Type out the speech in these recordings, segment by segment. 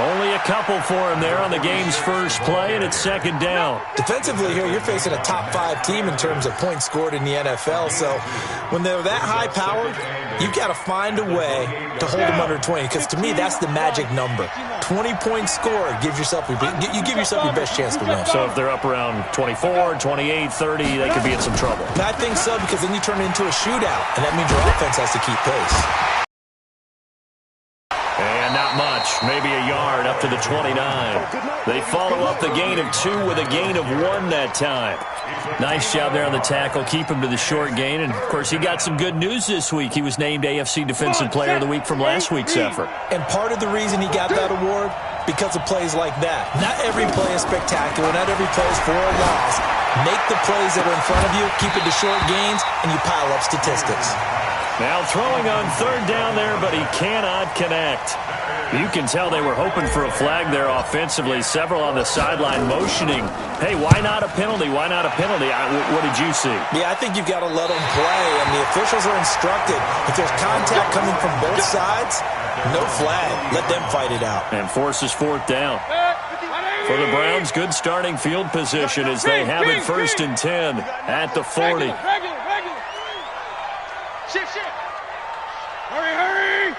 Only a couple for him there on the game's first play, and it's second down. Defensively here, you're facing a top-5 team in terms of points scored in the NFL. So when they're that high-powered, you've got to find a way to hold them under 20. Because to me, that's the magic number. 20 points scored gives yourself you give yourself your best chance to win. So if they're up around 24, 28, 30, they could be in some trouble. And I think so, because then you turn it into a shootout, and that means your offense has to keep pace. And not much, maybe a yard up to the 29. They follow up the gain of 2 with a gain of 1 that time. Nice job there on the tackle, keep him to the short gain. And, of course, he got some good news this week. He was named AFC Defensive Player of the Week from last week's effort. And part of the reason he got that award, because of plays like that. Not every play is spectacular. Not every play is for a loss. Make the plays that are in front of you, keep it to short gains, and you pile up statistics. Now throwing on third down there, but he cannot connect. You can tell they were hoping for a flag there offensively. Several on the sideline motioning, hey, why not a penalty? Why not a penalty? What did you see? Yeah, I think you've got to let them play, and the officials are instructed. If there's contact coming from both sides, no flag. Let them fight it out. And forces fourth down. For the Browns, good starting field position as they have it first and 10 at the 40. Shift. Hurry.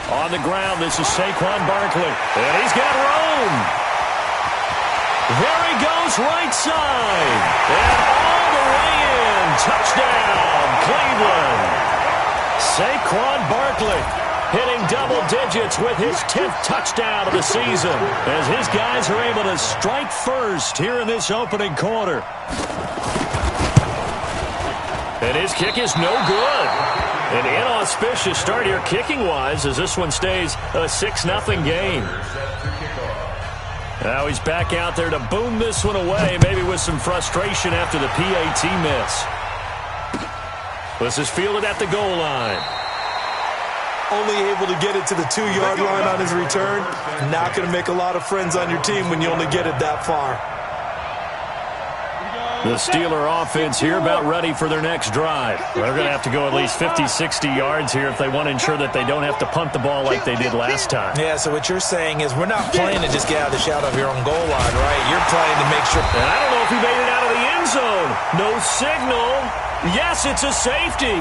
On the ground, this is Saquon Barkley. And he's got room. There he goes, right side. And all the way in. Touchdown, Cleveland. Saquon Barkley hitting double digits with his 10th touchdown of the season as his guys are able to strike first here in this opening quarter. And his kick is no good. An inauspicious start here kicking-wise as this one stays a 6-0 game. Now he's back out there to boom this one away, maybe with some frustration after the PAT miss. This is fielded at the goal line. Only able to get it to the 2-yard line on his return. Not going to make a lot of friends on your team when you only get it that far. The Steeler offense here about ready for their next drive. They're going to have to go at least 50, 60 yards here if they want to ensure that they don't have to punt the ball like they did last time. Yeah, so what you're saying is we're not playing to just get out of the shadow of your own goal line, right? You're playing to make sure. And I don't know if he made it out of the end zone. No signal. Yes, it's a safety.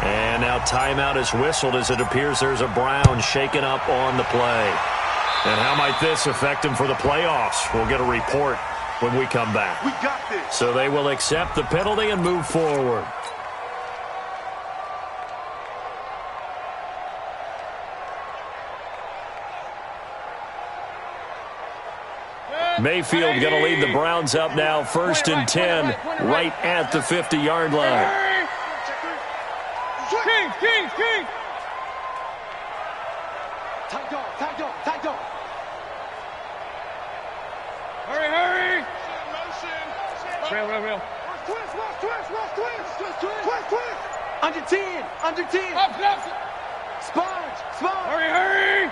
And now timeout is whistled as it appears there's a Brown shaken up on the play. And how might this affect him for the playoffs? We'll get a report when we come back. We got this. So they will accept the penalty and move forward. Mayfield going to lead the Browns up now, first and 10, right at the 50-yard line. King. Tight dog. Hurry. Real. Twist. Under 10. Up. Sponge. Hurry.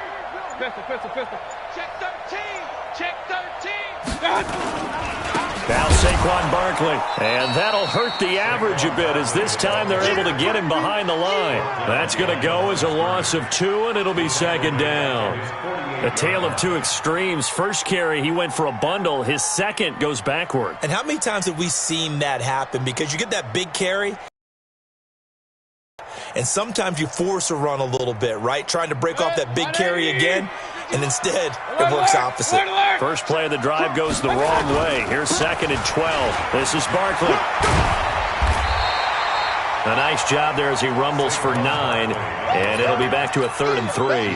Pistol. Check 13. Now Saquon Barkley, and that'll hurt the average a bit as this time they're able to get him behind the line. That's going to go as a loss of 2, and it'll be second down. A tale of two extremes. First carry, he went for a bundle. His second goes backward. And how many times have we seen that happen? Because you get that big carry, and sometimes you force a run a little bit, right? Trying to break off that big carry again, and instead it works opposite. First play of the drive goes the wrong way. Here's second and 12. This is Barkley. A nice job there as he rumbles for 9, and it'll be back to a 3rd and 3.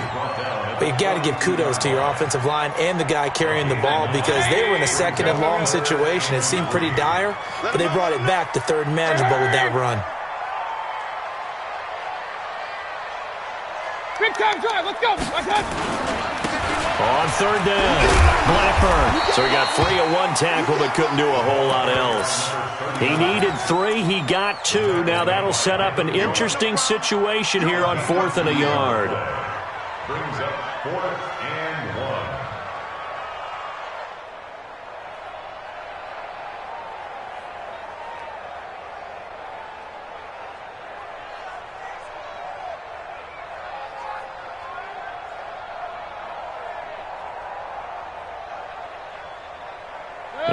But you've got to give kudos to your offensive line and the guy carrying the ball because they were in a second and long situation. It seemed pretty dire, but they brought it back to 3rd and manageable with that run. Big time drive, let's go. On 3rd down, Blackburn. So he got free of 1 tackle but couldn't do a whole lot else. He needed 3, he got 2. Now that'll set up an interesting situation here on 4th and a yard. Brings up 4th and 1.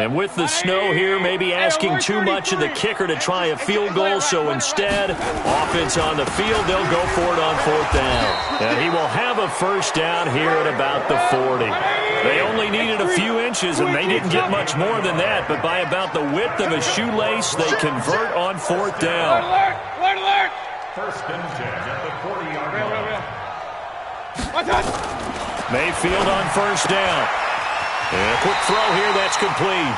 And with the snow here, maybe asking too much of the kicker to try a field goal, so instead, offense on the field, they'll go for it on 4th down. And he will have a first down here at about the 40. They only needed a few inches, and they didn't get much more than that, but by about the width of a shoelace, they convert on 4th down. Alert, alert! First and 10 at the 40-yard line. Watch out! Mayfield on first down. And a quick throw here, that's complete.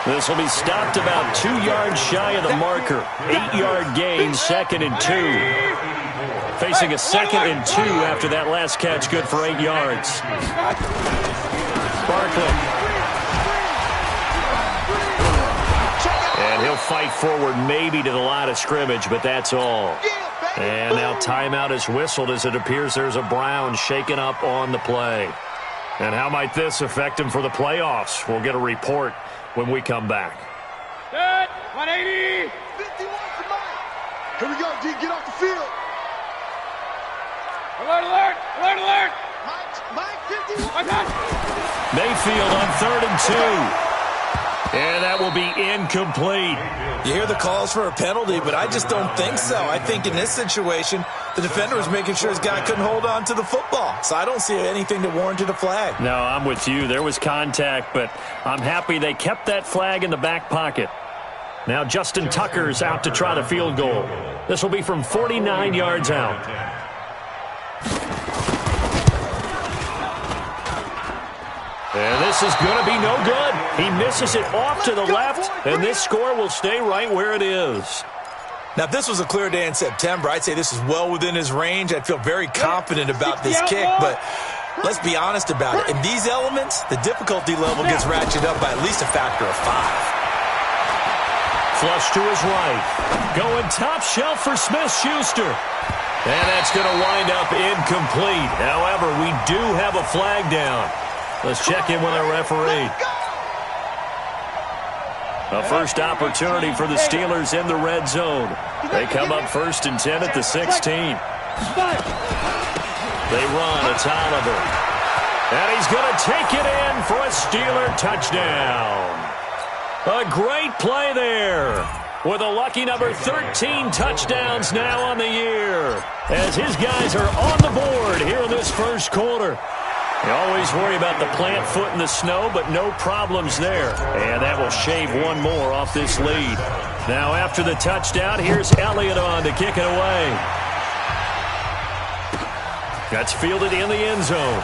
This will be stopped about 2 yards shy of the marker. 8-yard gain, 2nd and 2. Facing a 2nd and 2 after that last catch, good for 8 yards. Barkley. And he'll fight forward maybe to the line of scrimmage, but that's all. And now timeout is whistled as it appears there's a Brown shaken up on the play. And how might this affect him for the playoffs? We'll get a report when we come back. Set, 180. 51 to Mike. Here we go, D. Get off the field. Alert, alert, alert, alert. Mike 51. Watch out. Mayfield on 3rd and 2. And that will be incomplete. You hear the calls for a penalty, but I just don't think so. I think in this situation, the defender was making sure his guy couldn't hold on to the football. So I don't see anything to warrant a flag. No, I'm with you. There was contact, but I'm happy they kept that flag in the back pocket. Now Justin Tucker's out to try the field goal. This will be from 49 yards out. And this is going to be no good. He misses it off to the left, and this score will stay right where it is. Now, if this was a clear day in September, I'd say this is well within his range. I'd feel very confident about this kick, but let's be honest about it. In these elements, the difficulty level gets ratcheted up by at least a factor of 5. Flush to his right. Going top shelf for Smith-Schuster. And that's going to wind up incomplete. However, we do have a flag down. Let's check in with our referee. A first opportunity for the Steelers in the red zone. They come up 1st and 10 at the 16. They run. It's Oliver. And he's going to take it in for a Steeler touchdown. A great play there. With a lucky number 13 touchdowns now on the year. As his guys are on the board here in this first quarter. You always worry about the plant foot in the snow, but no problems there. And that will shave one more off this lead. Now after the touchdown, here's Elliott on to kick it away. That's fielded in the end zone.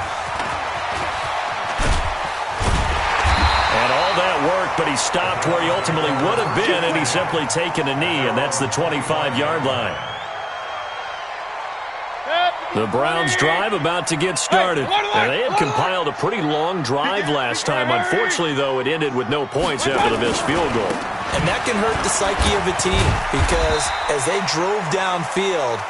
And all that work, but he stopped where he ultimately would have been, and he's simply taken a knee, and that's the 25-yard line. The Browns drive about to get started. And they had compiled a pretty long drive last time. Unfortunately, though, it ended with no points after the missed field goal. And that can hurt the psyche of a team because as they drove downfield,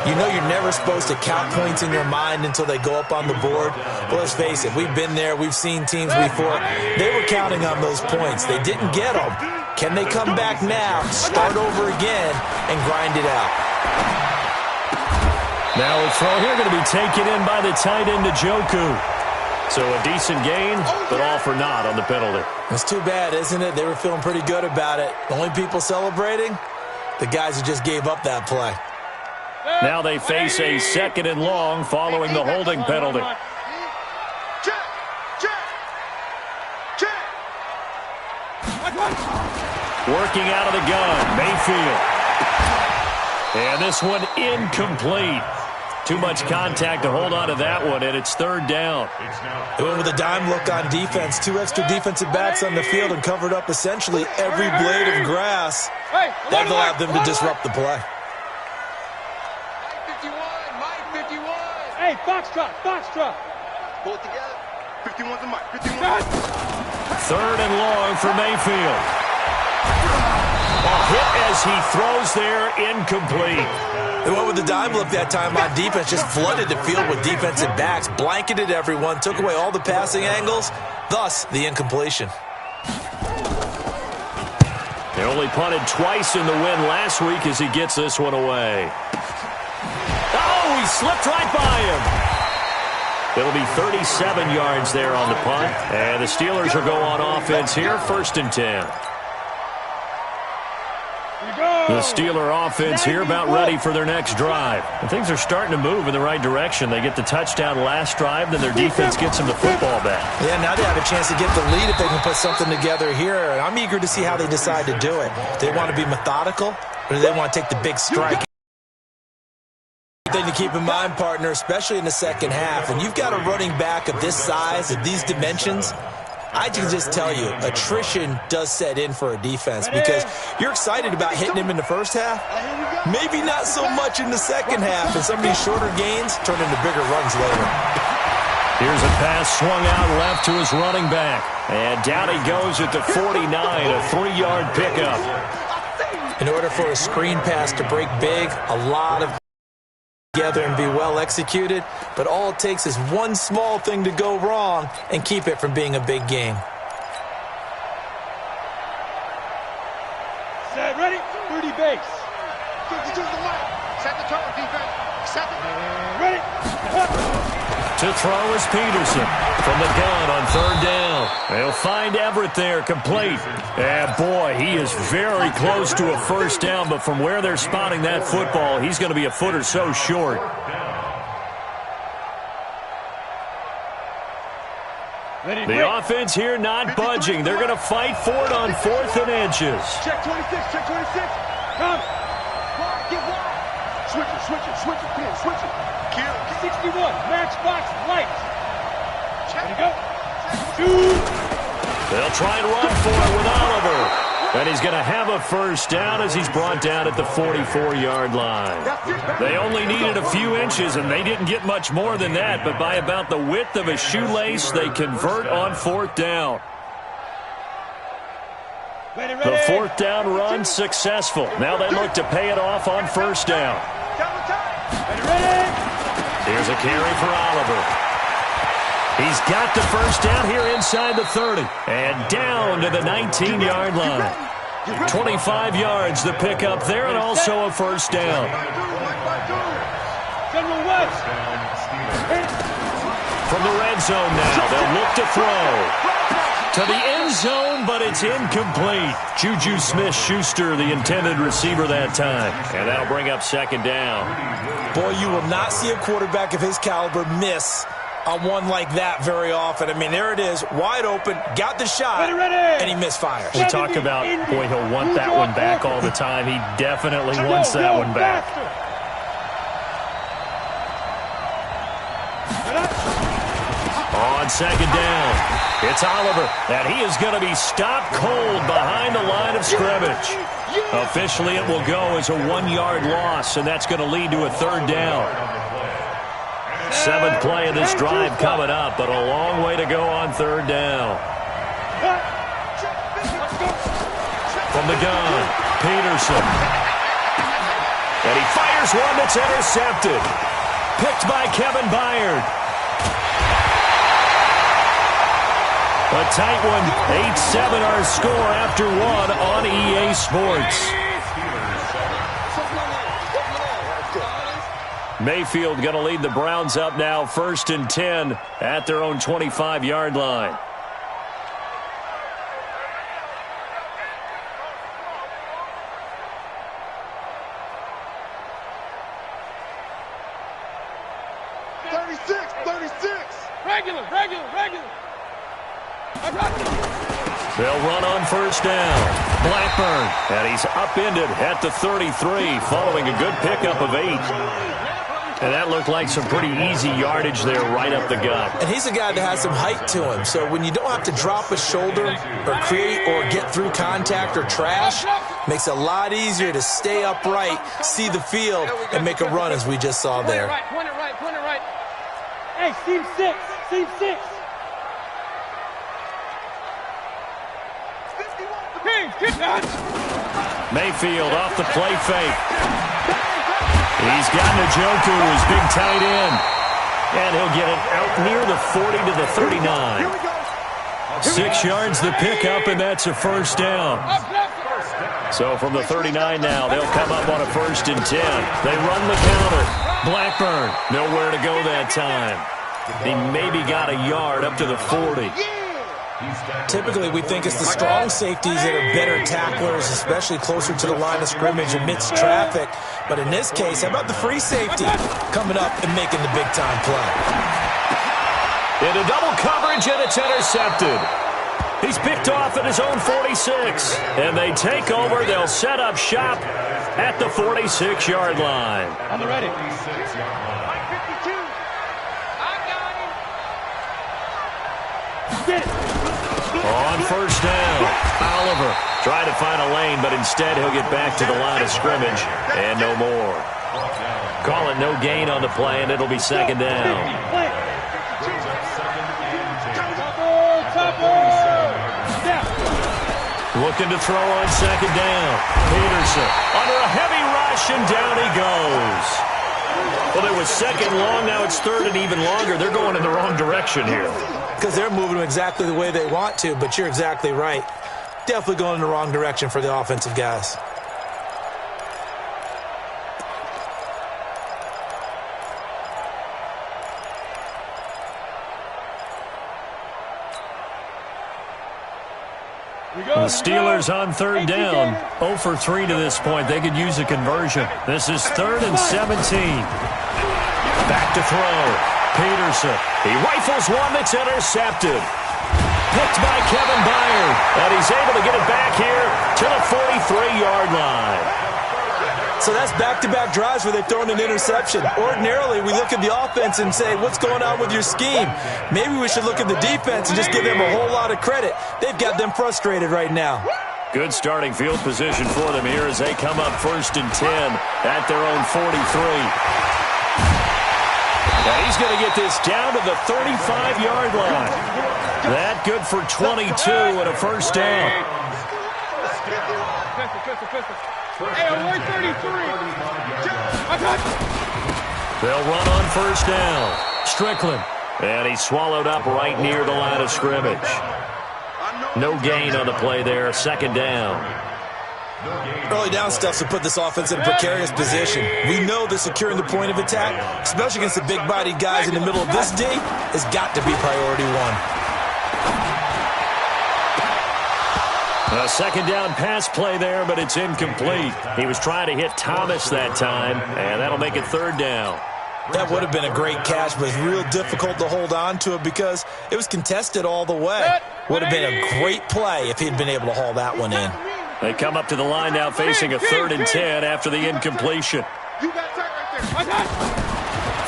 you know you're never supposed to count points in your mind until they go up on the board. But let's face it, we've been there. We've seen teams before. They were counting on those points. They didn't get them. Can they come back now, start over again, and grind it out? Now a throw here going to be taken in by the tight end Njoku. So a decent gain, but all for naught on the penalty. It's too bad, isn't it? They were feeling pretty good about it. The only people celebrating, the guys who just gave up that play. Now they face a 2nd and long following the holding penalty. Check. Working out of the gun, Mayfield. And this one incomplete. Too much contact to hold on to that one, and it's 3rd down. They went with a dime look on defense. 2 extra defensive backs on the field and covered up essentially every blade of grass. That allowed them to disrupt the play. Mike 51. Hey, Foxtrot. Pull it together. 51's a Mike. 51. 3rd and long for Mayfield. A hit as he throws there, incomplete. They went with the dime look that time on defense, just flooded the field with defensive backs, blanketed everyone, took away all the passing angles, thus the incompletion. They only punted twice in the win last week as he gets this one away. Oh, he slipped right by him. It'll be 37 yards there on the punt. And the Steelers will go on offense here, 1st and 10. The Steeler offense here about ready for their next drive. And things are starting to move in the right direction. They get the touchdown last drive, then their defense gets them the football back. Yeah, now they have a chance to get the lead if they can put something together here. And I'm eager to see how they decide to do it. Do they want to be methodical, or do they want to take the big strike? Thing to keep in mind, partner, especially in the second half. And you've got a running back of this size, of these dimensions, I can just tell you, attrition does set in for a defense because you're excited about hitting him in the first half. Maybe not so much in the second half, and some of these shorter gains turn into bigger runs later. Here's a pass swung out left to his running back. And down he goes at the 49, a 3-yard pickup. In order for a screen pass to break big, a lot of together and be well executed, but all it takes is one small thing to go wrong and keep it from being a big game. Set, ready, 30 base. Set the tone, defense. Set it. Ready. To throw is Peterson from the gun on 3rd down. They'll find Everett there, complete. And boy, he is very close to a 1st down, but from where they're spotting that football, he's going to be a foot or so short. The offense here not budging. They're going to fight for it on 4th and inches. Check 26, check 26. Come. Get wide. Switch it, pin, switch it. Kill. 61, matchbox lights. Ready, go. Shoot. They'll try and run for it with Oliver. And he's going to have a 1st down as he's brought down at the 44-yard line. They only needed a few inches, and they didn't get much more than that. But by about the width of a shoelace, they convert on 4th down. The 4th down run successful. Now they look to pay it off on 1st down. Here's a carry for Oliver. He's got the 1st down here inside the 30. And down to the 19-yard line. 25 yards the pickup there, and also a 1st down. From the red zone now, they'll look to throw. To the end zone, but it's incomplete. Juju Smith-Schuster, the intended receiver that time. And that'll bring up 2nd down. Boy, you will not see a quarterback of his caliber miss on one like that very often. I mean, there it is, wide open, got the shot, and he misfires. We talk about, boy, he'll want that one back all the time. He definitely wants that one back. On 2nd down, it's Oliver, and he is going to be stopped cold behind the line of scrimmage. Officially, it will go as a 1-yard loss, and that's going to lead to a 3rd down. 7th play of this drive coming up, but a long way to go on 3rd down. From the gun, Peterson. And he fires one that's intercepted. Picked by Kevin Byard. A tight one, 8-7 our score after 1 on EA Sports. Mayfield going to lead the Browns up now, 1st and 10 at their own 25-yard line. Regular. They'll run on 1st down. Blackburn, and he's upended at the 33 following a good pickup of 8. And that looked like some pretty easy yardage there right up the gut. And he's a guy that has some height to him. So when you don't have to drop a shoulder or create or get through contact or trash, makes it a lot easier to stay upright, see the field, and make a run as we just saw there. Point it right. Hey, seam 6. Mayfield off the play fake. He's got Njoku, his big tight end. And he'll get it out near the 40 to the 39. 6 yards the pickup, and that's a 1st down. So from the 39 now, they'll come up on a 1st and 10. They run the counter. Blackburn, nowhere to go that time. He maybe got a yard up to the 40. Typically, we think it's the strong safeties that are better tacklers, especially closer to the line of scrimmage amidst traffic. But in this case, how about the free safety coming up and making the big-time play? Into double coverage, and it's intercepted. He's picked off at his own 46. And they take over. They'll set up shop at the 46-yard line. On the ready. On first down, Oliver tried to find a lane, but instead he'll get back to the line of scrimmage and no more. Call it no gain on the play, and it'll be second down. Looking to throw on second down. Peterson under a heavy rush, and down he goes. Well, it was second long. Now it's third and even longer. They're going in the wrong direction here. Because they're moving exactly the way they want to, but you're exactly right. Definitely going in the wrong direction for the offensive guys. The Steelers on third down. 0 for 3 to this point. They could use a conversion. This is 3rd and 17. Back to throw. Peterson. He rifles one that's intercepted. Picked by Kevin Byard. And he's able to get it back here to the 43-yard line. So that's back-to-back drives where they've thrown an interception. Ordinarily, we look at the offense and say, what's going on with your scheme? Maybe we should look at the defense and just give them a whole lot of credit. They've got them frustrated right now. Good starting field position for them here as they come up 1st and 10 at their own 43. And he's going to get this down to the 35-yard line. That good for 22 and a first down. Hey, I'm 133. They'll run on first down. Strickland. And he's swallowed up right near the line of scrimmage. No gain on the play there. Second down. Early down stuff to put this offense in a precarious position. We know that securing the point of attack, especially against the big-bodied guys in the middle of this D, has got to be priority one. A second down pass play there, but it's incomplete. He was trying to hit Thomas that time, and that'll make it third down. That would have been a great catch, but it's real difficult to hold on to it because it was contested all the way. Would have been a great play if he'd been able to haul that one in. They come up to the line now facing a 3rd and 10 after the incompletion.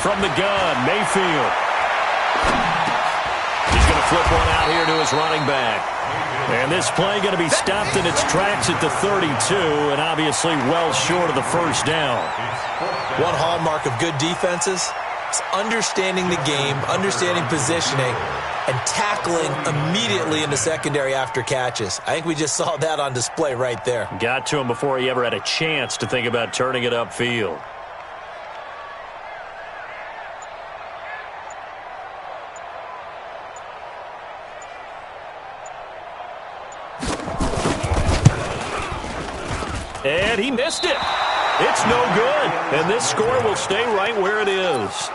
From the gun, Mayfield. He's going to flip one out here to his running back. And this play going to be stopped in its tracks at the 32, and obviously well short of the first down. One hallmark of good defenses is understanding the game, understanding positioning, and tackling immediately in the secondary after catches. I think we just saw that on display right there. Got to him before he ever had a chance to think about turning it upfield. And he missed it. It's no good. And this score will stay right where it is.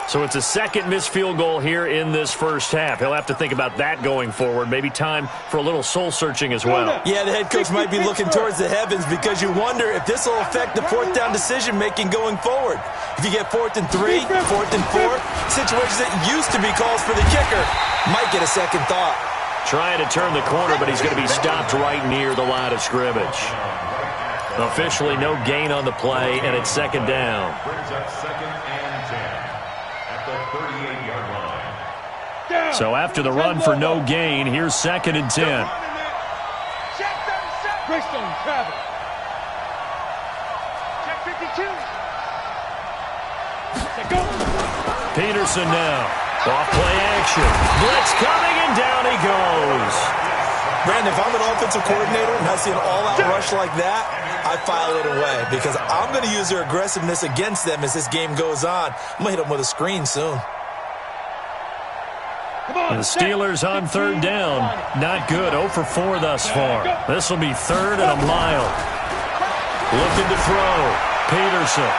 So it's a second missed field goal here in this first half. He'll have to think about that going forward. Maybe time for a little soul-searching as well. Yeah, the head coach might be looking towards the heavens because you wonder if this will affect the fourth down decision-making going forward. If you get 4th and 3, 4th and 4, situations that used to be calls for the kicker might get a second thought. Trying to turn the corner, but he's going to be stopped right near the line of scrimmage. Officially no gain on the play, and it's second down. Brings up 2nd and 10 at the 38-yard line. So after the run for no gain, here's 2nd and 10. Greystone travel. Check 52. Go. Peterson now. Off play action. Blitz coming, and down he goes. Brandon, if I'm an offensive coordinator and I see an all-out rush like that, I file it away because I'm going to use their aggressiveness against them as this game goes on. I'm going to hit them with a screen soon. The Steelers on third down. Not good. 0 for 4 thus far. This will be 3rd and a mile. Looking to throw. Peterson.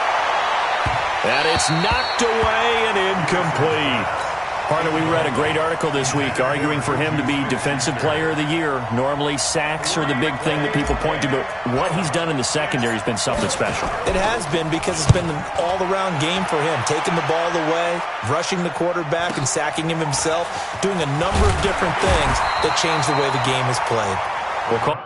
And it's knocked away and incomplete. Partner, we read a great article this week arguing for him to be Defensive Player of the Year. Normally, sacks are the big thing that people point to, but what he's done in the secondary has been something special. It has been, because it's been an all-around game for him, taking the ball away, rushing the quarterback and sacking him himself, doing a number of different things that change the way the game is played. We'll call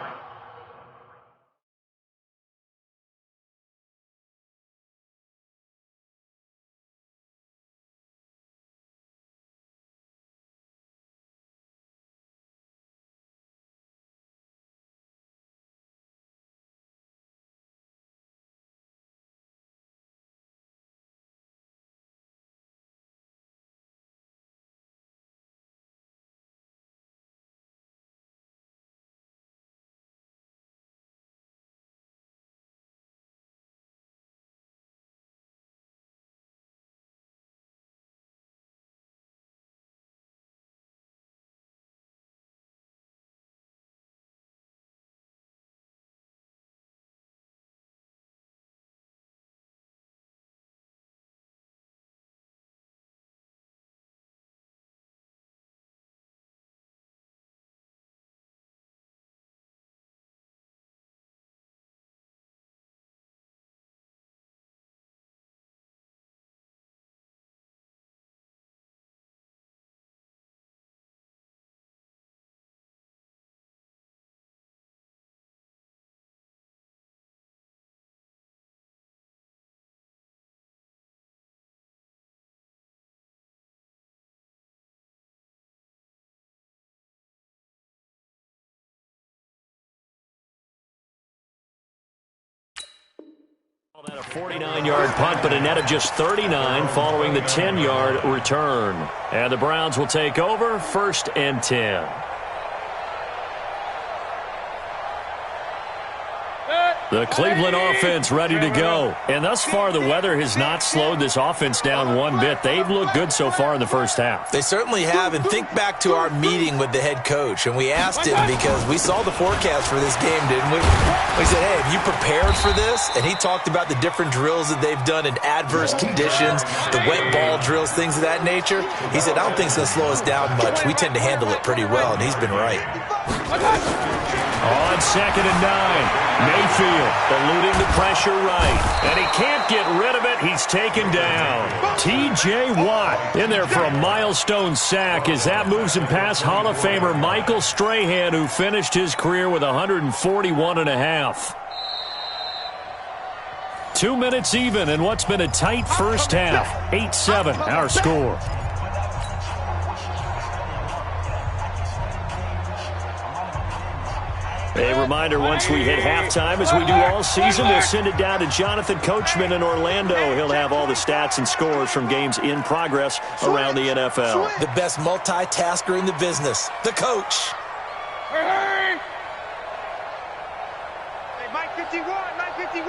that a 49-yard punt, but a net of just 39 following the 10-yard return. And the Browns will take over, 1st and 10. The Cleveland offense ready to go. And thus far, the weather has not slowed this offense down one bit. They've looked good so far in the first half. They certainly have. And think back to our meeting with the head coach. And we asked him, because we saw the forecast for this game, didn't we? We said, hey, have you prepared for this? And he talked about the different drills that they've done in adverse conditions, the wet ball drills, things of that nature. He said, I don't think it's going to slow us down much. We tend to handle it pretty well, and he's been right. On 2nd and 9, Mayfield eluding the pressure right. And he can't get rid of it. He's taken down. T.J. Watt in there for a milestone sack as that moves him past Hall of Famer Michael Strahan, who finished his career with 141.5. 2 minutes even in what's been a tight first half. 8-7 our score. A reminder, once we hit halftime, as we do all season, we'll send it down to Jonathan Coachman in Orlando. He'll have all the stats and scores from games in progress around the NFL. The best multitasker in the business, the coach. Hey, Mike 51, Mike 51.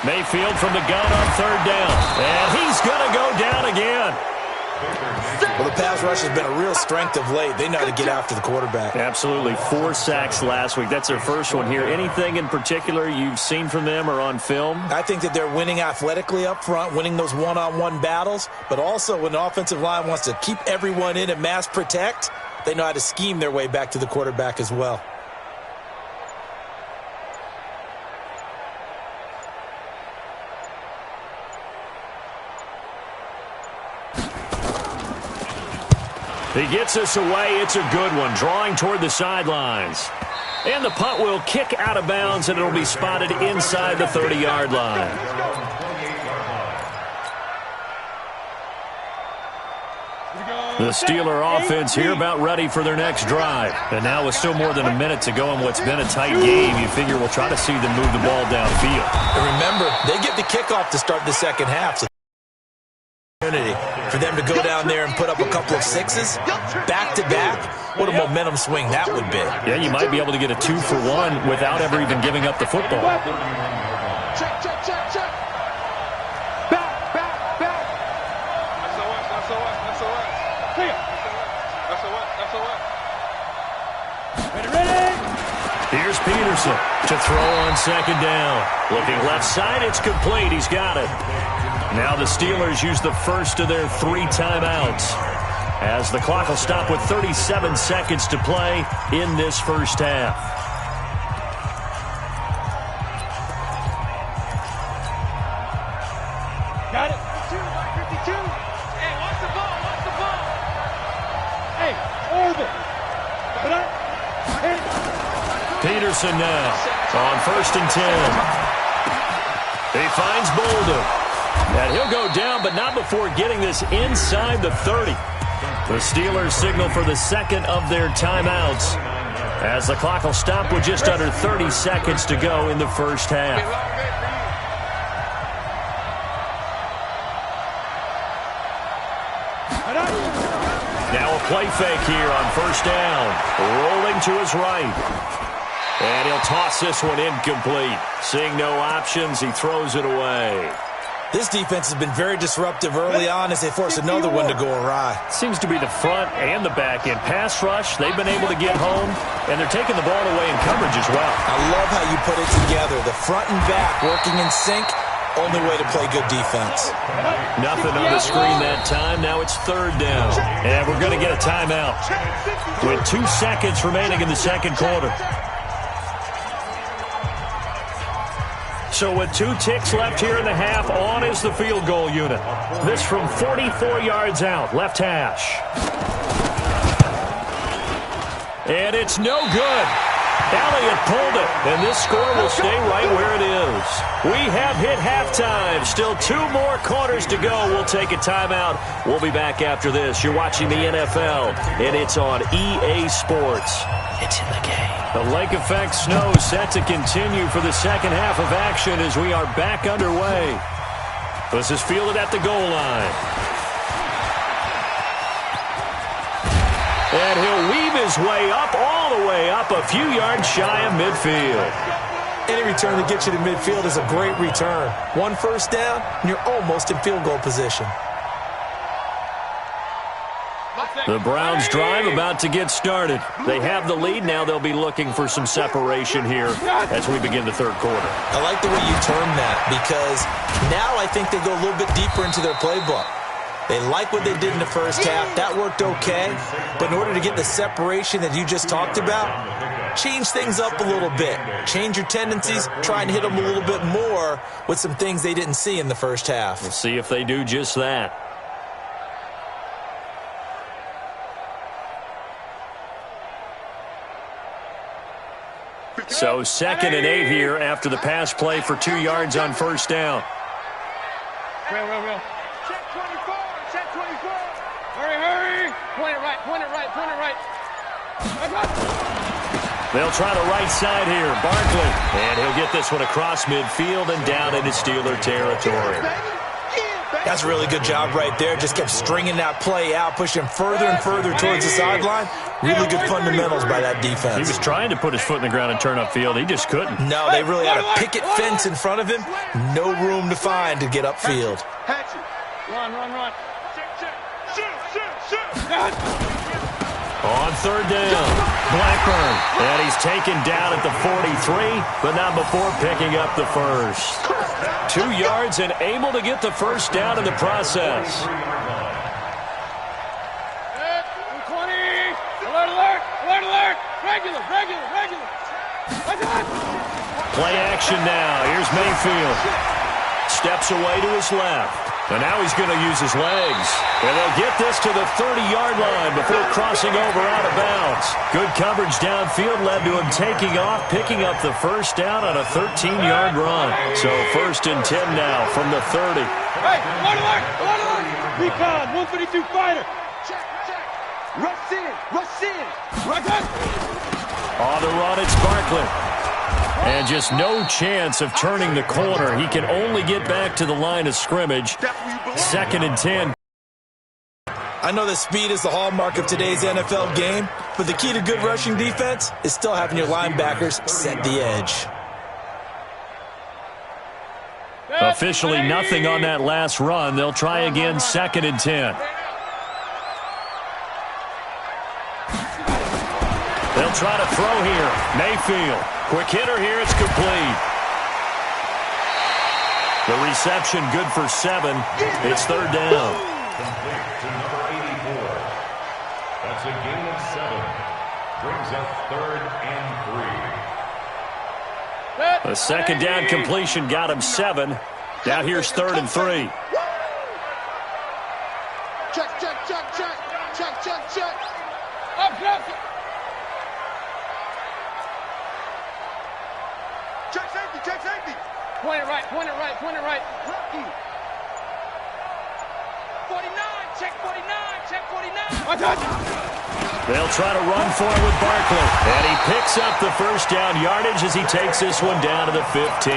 Mayfield from the gun on 3rd down. And he's going to go down again. Well, the pass rush has been a real strength of late. They know how to get after the quarterback. Absolutely. 4 sacks last week. That's their first one here. Anything in particular you've seen from them or on film? I think that they're winning athletically up front, winning those one-on-one battles, but also when the offensive line wants to keep everyone in and mass protect, they know how to scheme their way back to the quarterback as well. He gets us away. It's a good one. Drawing toward the sidelines. And the punt will kick out of bounds, and it'll be spotted inside the 30-yard line. The Steeler offense here about ready for their next drive. And now with still more than a minute to go in what's been a tight game, you figure we'll try to see them move the ball downfield. And remember, they get the kickoff to start the second half. So for them to go down there and put up a couple of sixes back-to-back, what a momentum swing that would be. Yeah, you might be able to get a 2-for-1 without ever even giving up the football. Check, check, check, check. Back, back, back. Here's Peterson to throw on 2nd down. Looking left side, it's complete. He's got it. Now the Steelers use the first of their 3 timeouts, as the clock will stop with 37 seconds to play in this first half. Got it. 52. Hey, watch the ball. Watch the ball. Hey, orbit. Put up. Hit. Peterson now on 1st and 10. He finds Bolden. And he'll go down, but not before getting this inside the 30. The Steelers signal for the second of their timeouts, as the clock will stop with just under 30 seconds to go in the first half. Now a play fake here on 1st down. Rolling to his right. And he'll toss this one incomplete. Seeing no options, he throws it away. This defense has been very disruptive early on as they force another one to go awry. Seems to be the front and the back end. Pass rush, they've been able to get home, and they're taking the ball away in coverage as well. I love how you put it together. The front and back working in sync, only way to play good defense. Nothing on the screen that time. Now it's 3rd down. And we're going to get a timeout with 2 seconds remaining in the second quarter. So with 2 ticks left here in the half, on is the field goal unit. This from 44 yards out, left hash. And it's no good. Elliott pulled it, and this score will stay right where it is. We have hit halftime. Still 2 more quarters to go. We'll take a timeout. We'll be back after this. You're watching the NFL, and it's on EA Sports. It's in the game. The lake effect snow set to continue for the second half of action as we are back underway. This is fielded at the goal line. And he'll weave his way up, all the way up, a few yards shy of midfield. Any return that gets you to midfield is a great return. 1 first down, and you're almost in field goal position. The Browns drive about to get started. They have the lead. Now they'll be looking for some separation here as we begin the third quarter. I like the way you term that, because now I think they go a little bit deeper into their playbook. They like what they did in the first half. That worked okay. But in order to get the separation that you just talked about, change things up a little bit. Change your tendencies. Try and hit them a little bit more with some things they didn't see in the first half. We'll see if they do just that. So 2nd and 8 here after the pass play for 2 yards on 1st down. Real. Check 24. Check 24. Hurry. Point it right. They'll try the right side here. Barkley. And he'll get this one across midfield and down into Steeler territory. That's a really good job right there. Just kept stringing that play out, pushing further and further towards the sideline. Really good fundamentals by that defense. He was trying to put his foot in the ground and turn upfield. He just couldn't. No, they really had a picket fence in front of him. No room to find to get upfield. Run. On 3rd down, Blackburn. And he's taken down at the 43, but not before picking up the first. 2 yards and able to get the first down in the process. 20. Alert. Regular. Play action now. Here's Mayfield. Steps away to his left. And now he's going to use his legs. And they'll get this to the 30-yard line before crossing over out of bounds. Good coverage downfield led to him taking off, picking up the first down on a 13-yard run. So 1st and 10 now from the 30. Hey, alert. Recon, 152 fighter. Check. Rush in. On the run, it's Barkley. And just no chance of turning the corner. He can only get back to the line of scrimmage. 2nd and 10. I know that speed is the hallmark of today's NFL game, but the key to good rushing defense is still having your linebackers set the edge. Officially nothing on that last run. They'll try again, 2nd and 10. They'll try to throw here. Mayfield. Quick hitter here. It's complete. The reception good for 7. It's third down. Complete to number 84. That's a gain of 7. Brings up 3rd and 3. The second down completion got him 7. Now here's 3rd and 3. Check, check, check, check. Check, check, check. Up, up. Check safety, check safety. Point it right, point it right, point it right. Rocky. 49, check 49, check 49. They'll try to run for it with Barkley. And he picks up the first down yardage as he takes this one down to the 15.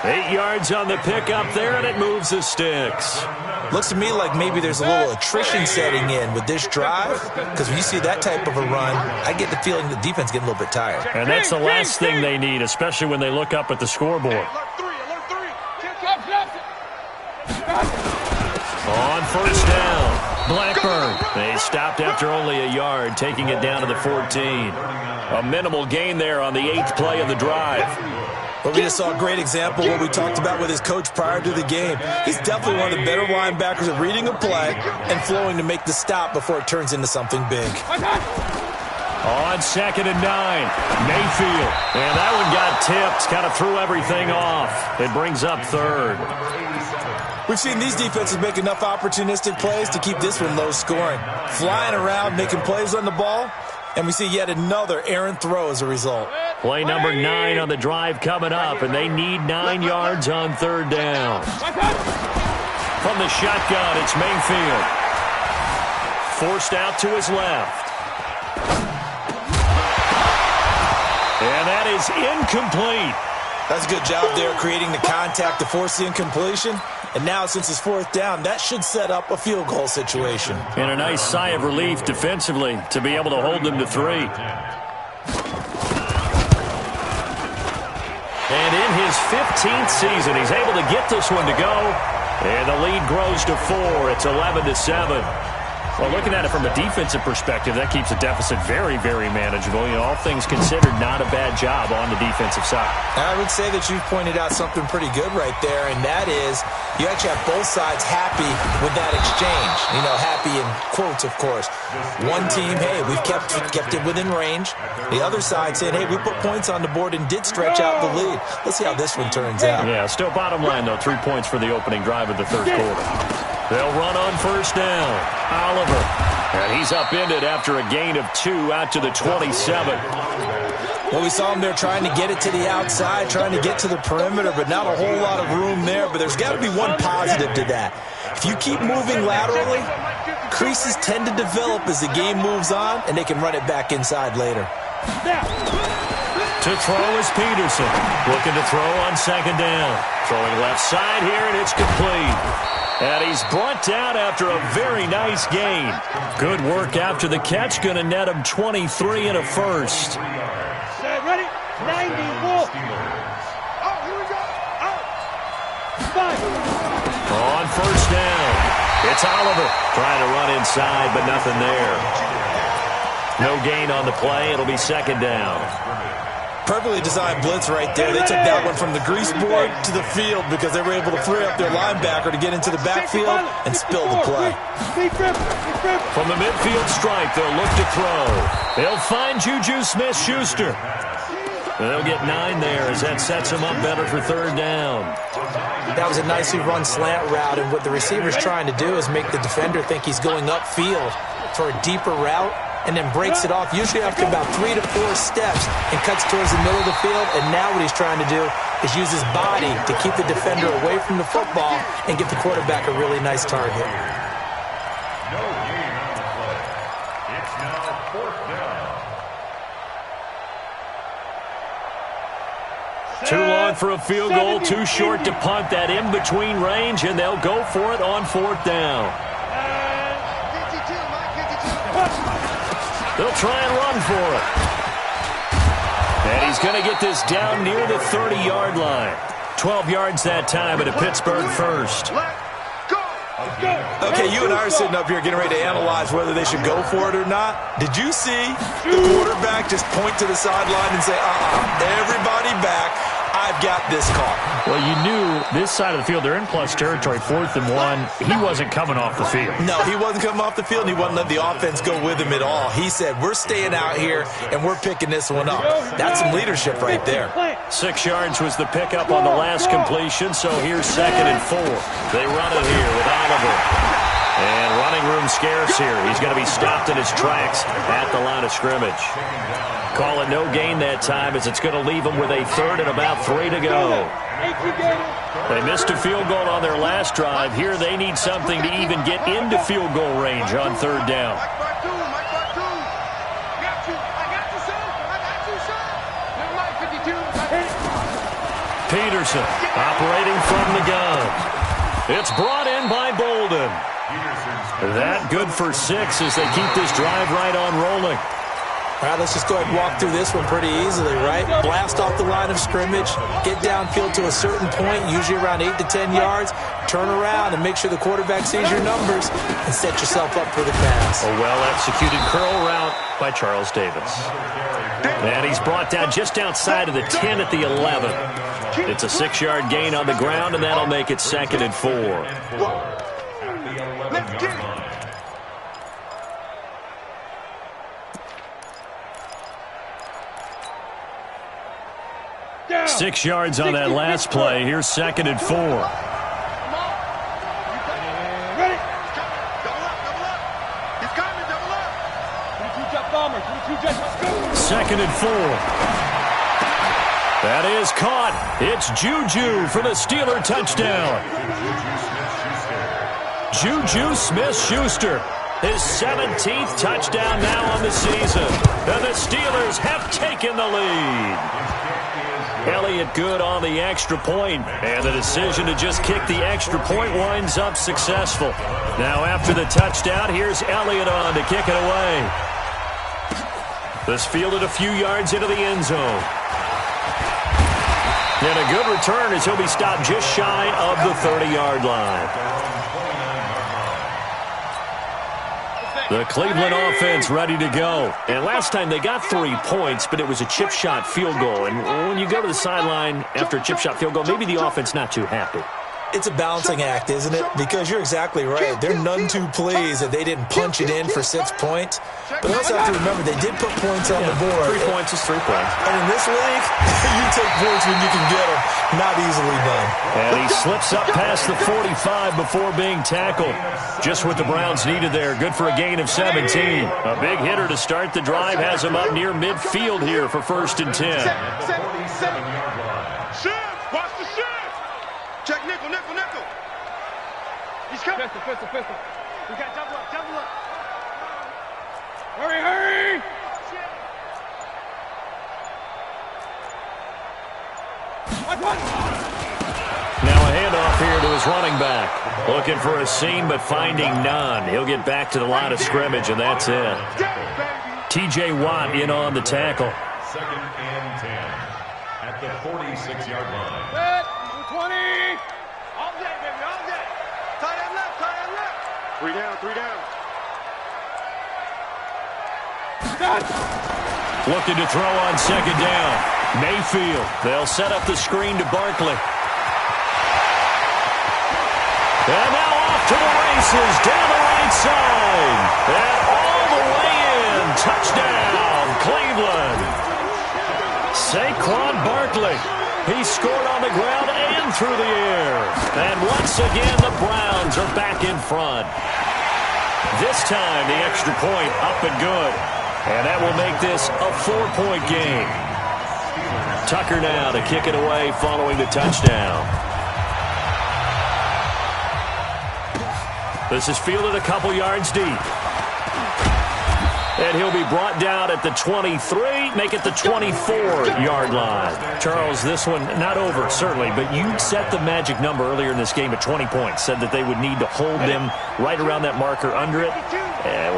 8 yards on the pickup there, and it moves the sticks. Looks to me like maybe there's a little attrition setting in with this drive, because when you see that type of a run, I get the feeling the defense getting a little bit tired. And that's the last thing they need, especially when they look up at the scoreboard. Alert 3, alert 3. Check up, On first down, Blackburn. They stopped after only a yard, taking it down to the 14. A minimal gain there on the 8th play of the drive. But we just saw a great example of what we talked about with his coach prior to the game. He's definitely one of the better linebackers at reading a play and flowing to make the stop before it turns into something big. On 2nd and 9, Mayfield. And that one got tipped, kind of threw everything off. It brings up 3rd. We've seen these defenses make enough opportunistic plays to keep this one low scoring. Flying around, making plays on the ball, and we see yet another errant throw as a result. Play number 9 on the drive coming up, and they need 9 yards on 3rd down. From the shotgun, it's Mayfield. Forced out to his left. And that is incomplete. That's a good job there creating the contact to force the incompletion. And now, since it's 4th down, that should set up a field goal situation. And a nice sigh of relief defensively to be able to hold them to 3. And in his 15th season, he's able to get this one to go. And the lead grows to 4. It's 11-7. Well, looking at it from a defensive perspective, that keeps the deficit very, very manageable. You know, all things considered, not a bad job on the defensive side. I would say that you've pointed out something pretty good right there, and that is you actually have both sides happy with that exchange. You know, happy in quotes, of course. One team, hey, we've kept it within range. The other side saying, hey, we put points on the board and did stretch out the lead. Let's see how this one turns out. Yeah, still bottom line, though, 3 points for the opening drive of the 3rd quarter. They'll run on first down. Oliver. And he's upended after a gain of 2 out to the 27. Well, we saw him there trying to get it to the outside, trying to get to the perimeter, but not a whole lot of room there. But there's got to be one positive to that. If you keep moving laterally, creases tend to develop as the game moves on, and they can run it back inside later. To throw is Peterson. Looking to throw on 2nd down. Throwing left side here, and it's complete. And he's brought down after a very nice gain. Good work after the catch. Going to net him 23 and a first. Set, ready? 94. Oh, here we go. Oh. 5. On first down, it's Oliver trying to run inside, but nothing there. No gain on the play. It'll be 2nd down. Perfectly designed blitz right there. They took that one from the grease board to the field because they were able to free up their linebacker to get into the backfield and spill the play. From the midfield stripe, they'll look to throw. They'll find Juju Smith-Schuster. They'll get 9 there as that sets them up better for 3rd down. That was a nicely run slant route, and what the receiver's trying to do is make the defender think he's going upfield for a deeper route, and then breaks it off, usually after about 3 to 4 steps, and cuts towards the middle of the field. And now what he's trying to do is use his body to keep the defender away from the football and get the quarterback a really nice target. No gain on the play. It's now 4th down. Too long for a field goal, too short to punt. That in-between range, and they'll go for it on 4th down. They'll try and run for it. And he's going to get this down near the 30-yard line. 12 yards that time at a Pittsburgh first. Okay, you and I are sitting up here getting ready to analyze whether they should go for it or not. Did you see the quarterback just point to the sideline and say, everybody back, I've got this call? Well, you knew this side of the field, they're in plus territory, 4th and 1. He wasn't coming off the field. No, he wasn't coming off the field, and he wasn't letting the offense go with him at all. He said, we're staying out here, and we're picking this one up. That's some leadership right there. 6 yards was the pickup on the last completion, so here's 2nd and 4. They run it here with Oliver. And running room scarce here. He's going to be stopped in his tracks at the line of scrimmage. Call it no gain that time as it's going to leave them with a 3rd and about 3 to go. They missed a field goal on their last drive. Here they need something to even get into field goal range on 3rd down. Peterson operating from the gun. It's brought in by Bolden. That good for 6 as they keep this drive right on rolling. All right, let's just go ahead and walk through this one pretty easily, right? Blast off the line of scrimmage, get downfield to a certain point, usually around 8 to 10 yards, turn around and make sure the quarterback sees your numbers and set yourself up for the pass. A well-executed curl route by Charles Davis. And he's brought down just outside of the 10 at the 11. It's a 6-yard gain on the ground, and that'll make it 2nd and 4. Let's get it. 6 yards on that last play. Here's 2nd and 4. Ready? Double up, double up. He's coming, double up. 22 jet bomber, 22 jet, let's go. 2nd and 4. That is caught. It's Juju for the Steeler touchdown. Juju Smith-Schuster, his 17th touchdown now on the season. And the Steelers have taken the lead. Elliott good on the extra point, and the decision to just kick the extra point winds up successful. Now after the touchdown, here's Elliott on to kick it away. This fielded a few yards into the end zone. And a good return as he'll be stopped just shy of the 30-yard line. The Cleveland offense ready to go. And last time they got 3 points, but it was a chip shot field goal. And when you go to the sideline after a chip shot field goal, maybe the offense not too happy. It's a balancing act, isn't it? Because you're exactly right. They're none too pleased that they didn't punch it in for 6 points. But also have to remember, they did put points on the board. 3 points is 3 points. And in this league, you take points when you can get them. Not easily done. And he slips up past the 45 before being tackled. Just what the Browns needed there. Good for a gain of 17. A big hitter to start the drive has him up near midfield here for 1st and 10. Shift, watch the shift. Check nickel, nickel, nickel. He's coming. Pistol. We got double up. Hurry. Now a handoff here to his running back. Looking for a seam, but finding none. He'll get back to the line of scrimmage, and that's it. T.J. Watt in on the tackle. 2nd and 10 at the 46-yard line. Set, 20. All day, baby, all day. Tie that left. 3 down. Looking to throw on 2nd down. Mayfield. They'll set up the screen to Barkley. And now off to the races down the right side. And all the way in. Touchdown, Cleveland. Saquon Barkley. He scored on the ground and through the air. And once again, the Browns are back in front. This time, the extra point up and good. And that will make this a 4-point game. Tucker now to kick it away following the touchdown. This is fielded a couple yards deep. And he'll be brought down at the 23, make it the 24-yard line. Charles, this one not over, certainly, but you set the magic number earlier in this game at 20 points, said that they would need to hold them right around that marker under it.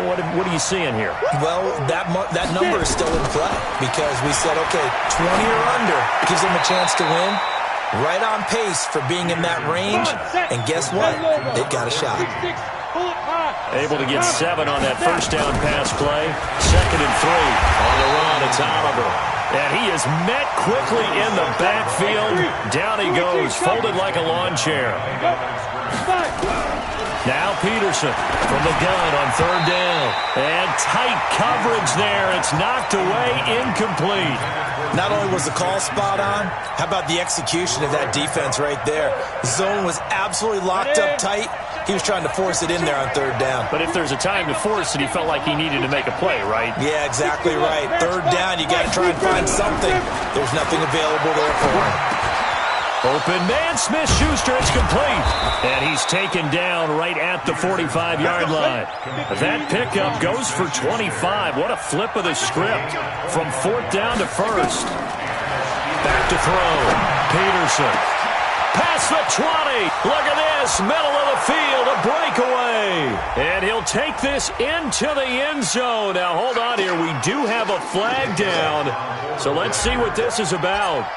What are you seeing here? Well, that number is still in play because we said, okay, 20 or under gives them a chance to win. Right on pace for being in that range. And guess what? They've got a shot. Able to get 7 on that first down pass play. 2nd and 3 on the run. It's Oliver. And he is met quickly in the backfield. Down he goes, folded like a lawn chair. Now Peterson from the gun on third down. And tight coverage there. It's knocked away, incomplete. Not only was the call spot on, how about the execution of that defense right there? The zone was absolutely locked up tight. He was trying to force it in there on third down. But if there's a time to force it, he felt like he needed to make a play, right? Yeah, exactly right. Third down, you got to try and find something. There's nothing available there for him. Open man, Smith-Schuster, it's complete. And he's taken down right at the 45-yard line. That pickup goes for 25. What a flip of the script from fourth down to first. Back to throw. Peterson. Past the 20. Look at this. Middle of the field. A breakaway. And he'll take this into the end zone. Now, hold on here. We do have a flag down. So let's see what this is about.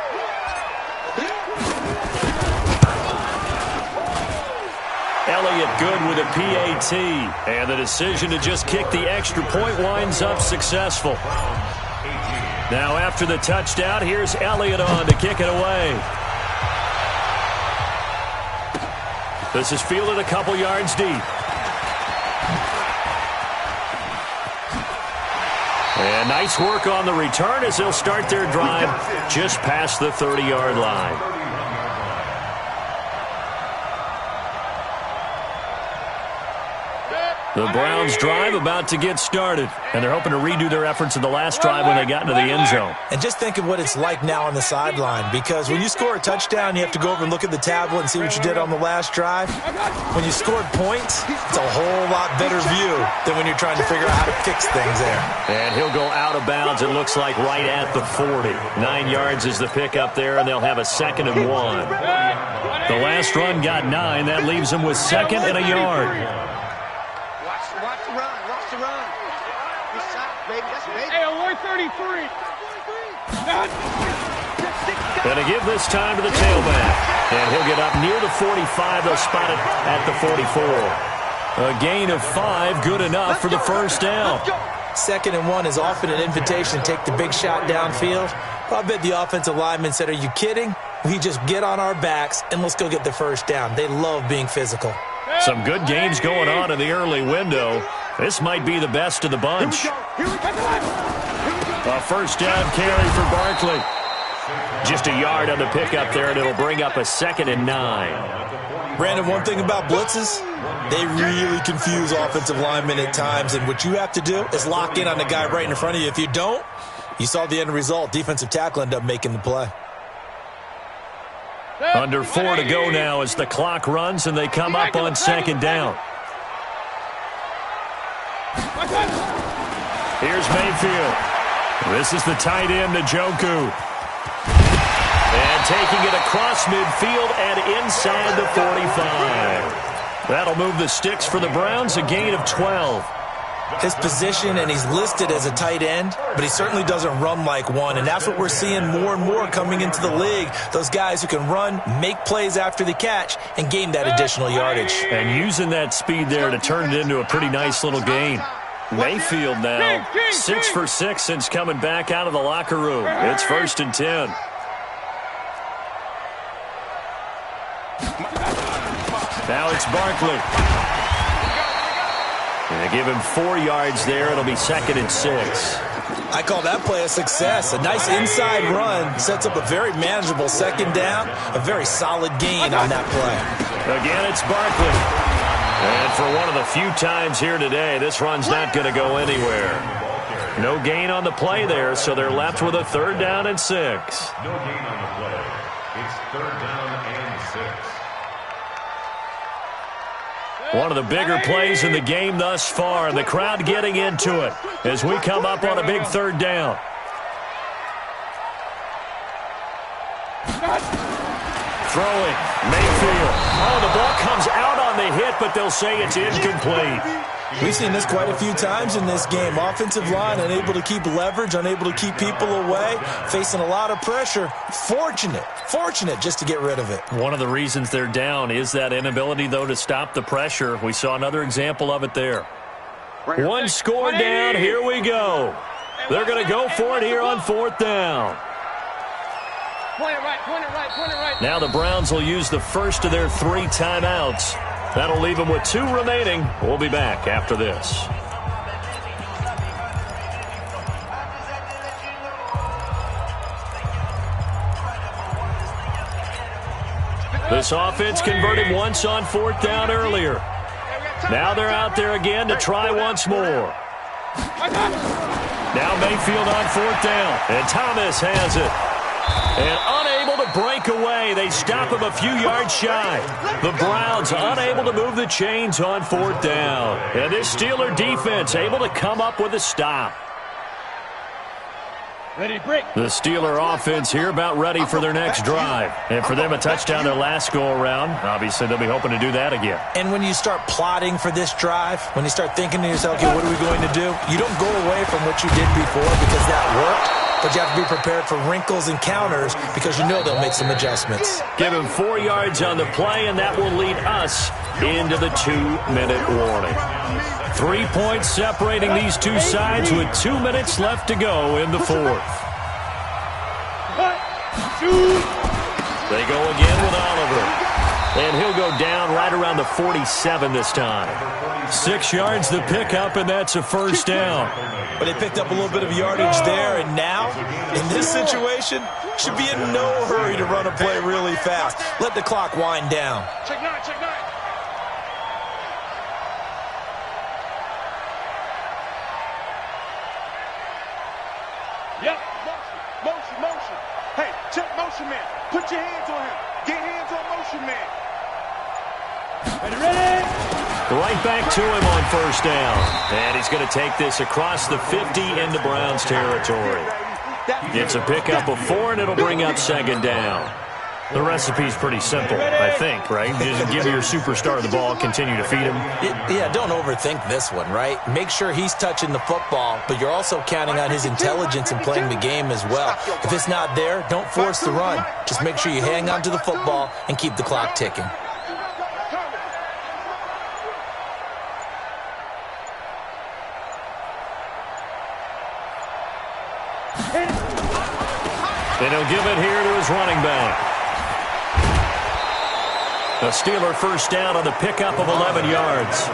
Elliott good with a PAT. And the decision to just kick the extra point winds up successful. Now, after the touchdown, here's Elliott on to kick it away. This is fielded a couple yards deep. And nice work on the return as they'll start their drive just past the 30-yard line. The Browns drive about to get started, and they're hoping to redo their efforts in the last drive when they got into the end zone. And just think of what it's like now on the sideline, because when you score a touchdown, you have to go over and look at the tablet and see what you did on the last drive. When you scored points, it's a whole lot better view than when you're trying to figure out how to fix things there. And he'll go out of bounds, it looks like, right at the 40. 9 yards is the pickup there, and they'll have a 2nd and 1. The last run got 9. That leaves them with 2nd and a yard. Hey, 133. Going to give this time to the tailback. And he'll get up near the 45. They'll spot it at the 44. A gain of 5, good enough for the first down. 2nd and 1 is often an invitation to take the big shot downfield. Well, I bet the offensive lineman said, are you kidding? We just get on our backs and let's go get the first down. They love being physical. Some good games going on in the early window. This might be the best of the bunch. A first down carry for Barkley. Just a yard on the pickup there, and it'll bring up a 2nd and 9. Brandon, one thing about blitzes, they really confuse offensive linemen at times, and what you have to do is lock in on the guy right in front of you. If you don't, you saw the end result. Defensive tackle ended up making the play. Under 4 to go now as the clock runs, and they come up on 2nd down. Here's Mayfield. This is the tight end, Njoku. And taking it across midfield and inside the 45. That'll move the sticks for the Browns, a gain of 12. His position, and he's listed as a tight end, but he certainly doesn't run like one, and that's what we're seeing more and more coming into the league. Those guys who can run, make plays after the catch, and gain that additional yardage. And using that speed there to turn it into a pretty nice little gain. Mayfield now, 6 for 6 since coming back out of the locker room. It's 1st and 10. Now it's Barkley. And they give him 4 yards there. It'll be 2nd and 6. I call that play a success. A nice inside run sets up a very manageable 2nd down. A very solid gain on that play. Again, it's Barkley. And for one of the few times here today, this run's not going to go anywhere. No gain on the play there, so they're left with a 3rd down and 6. No gain on the play. It's 3rd down and 6. One of the bigger plays in the game thus far, and the crowd getting into it as we come up on a big 3rd down. Throwing, Mayfield. Oh, the ball comes out on the hit, but they'll say it's incomplete. We've seen this quite a few times in this game. Offensive line unable to keep leverage, unable to keep people away, facing a lot of pressure. Fortunate just to get rid of it. One of the reasons they're down is that inability, though, to stop the pressure. We saw another example of it there. One score down. Here we go. They're going to go for it here on 4th down. Point it right. Now the Browns will use the first of their 3 timeouts. That'll leave them with 2 remaining. We'll be back after this. This offense converted once on 4th down earlier. Now they're out there again to try once more. Now Mayfield on 4th down, and Thomas has it. And unable to break away. They stop him a few yards shy. The Browns unable to move the chains on 4th down. And this Steeler defense able to come up with a stop. Ready, break. The Steeler offense here about ready for their next drive. And for them, a touchdown their last go-around. Obviously, they'll be hoping to do that again. And when you start plotting for this drive, when you start thinking to yourself, okay, what are we going to do? You don't go away from what you did before because that worked. But you have to be prepared for wrinkles and counters because you know they'll make some adjustments. Give him 4 yards on the play, and that will lead us into the 2-minute warning. 3 points separating these two sides with 2 minutes left to go in the 4th. 1, 2. They go again with Oliver. And he'll go down right around the 47 this time. 6 yards the pickup, and that's a first down. But they picked up a little bit of yardage there, and now, in this situation, should be in no hurry to run a play really fast. Let the clock wind down. Check 9. Yep. Motion. Hey, check motion man. Put your hands on him. Get hands on motion man. Ready. Right back to him on first down. And he's going to take this across the 50 into Browns territory. It's a pickup of 4, and it'll bring up 2nd down. The recipe's pretty simple, I think, right? Just give your superstar the ball, continue to feed him. Yeah, don't overthink this one, right? Make sure he's touching the football, but you're also counting on his intelligence in playing the game as well. If it's not there, don't force the run. Just make sure you hang on to the football and keep the clock ticking. And he'll give it here to his running back. A Steeler first down on the pickup of 11 yards.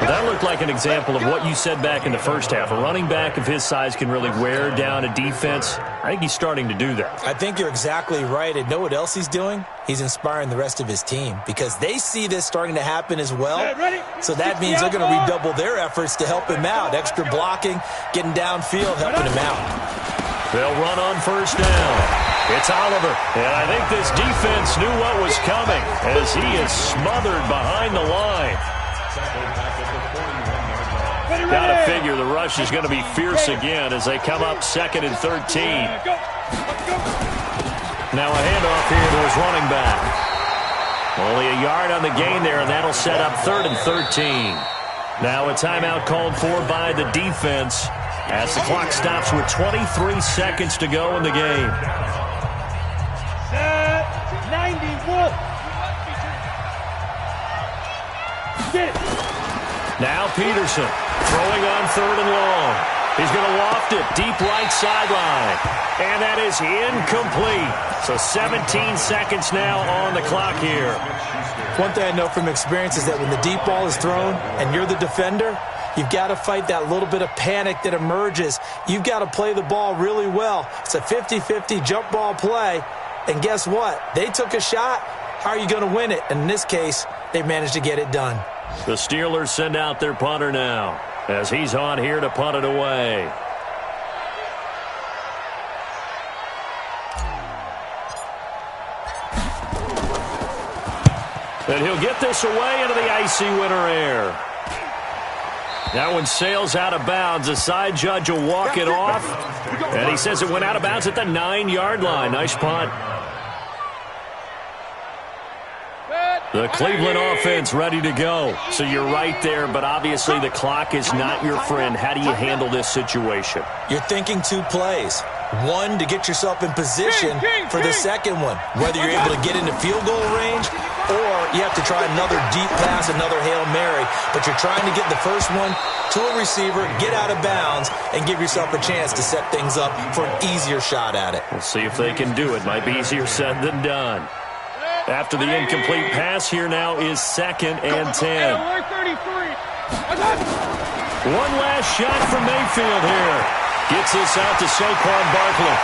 That looked like an example of what you said back in the first half. A running back of his size can really wear down a defense. I think he's starting to do that. I think you're exactly right. And know what else he's doing? He's inspiring the rest of his team because they see this starting to happen as well. So that means they're going to redouble their efforts to help him out. Extra blocking, getting downfield, helping him out. They'll run on first down. It's Oliver, and I think this defense knew what was coming as he is smothered behind the line. Got to figure the rush is going to be fierce again as they come up 2nd and 13. Now a handoff here to his running back. Only a yard on the gain there, and that'll set up 3rd and 13. Now a timeout called for by the defense as the clock stops with 23 seconds to go in the game. 91. Get it. Now Peterson throwing on 3rd and long. He's going to loft it deep right sideline. And that is incomplete. So 17 seconds now on the clock here. One thing I know from experience is that when the deep ball is thrown and you're the defender, you've got to fight that little bit of panic that emerges. You've got to play the ball really well. It's a 50-50 jump ball play. And guess what? They took a shot. How are you going to win it? And in this case, they managed to get it done. The Steelers send out their punter now as he's on here to punt it away. And he'll get this away into the icy winter air. That one sails out of bounds. The side judge will walk it off. And he says it went out of bounds at the 9-yard line. Nice punt. The Cleveland offense ready to go. So you're right there, but obviously the clock is not your friend. How do you handle this situation? You're thinking 2 plays. One, to get yourself in position for the second one. Whether you're able to get into field goal range or you have to try another deep pass, another Hail Mary. But you're trying to get the first one to a receiver, get out of bounds, and give yourself a chance to set things up for an easier shot at it. We'll see if they can do it. Might be easier said than done. After the incomplete pass, here now is 2nd and 10. One last shot from Mayfield here. Gets this out to Saquon Barkley.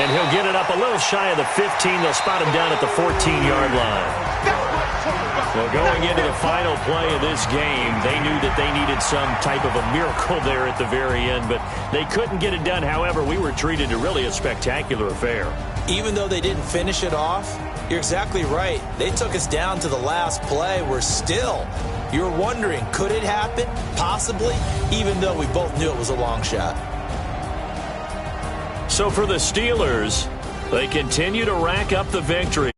And he'll get it up a little shy of the 15. They'll spot him down at the 14-yard line. Well, going into the final play of this game, they knew that they needed some type of a miracle there at the very end, but they couldn't get it done. However, we were treated to really a spectacular affair. Even though they didn't finish it off, you're exactly right. They took us down to the last play. We're still, you're wondering, could it happen? Possibly, even though we both knew it was a long shot. So for the Steelers, they continue to rack up the victory.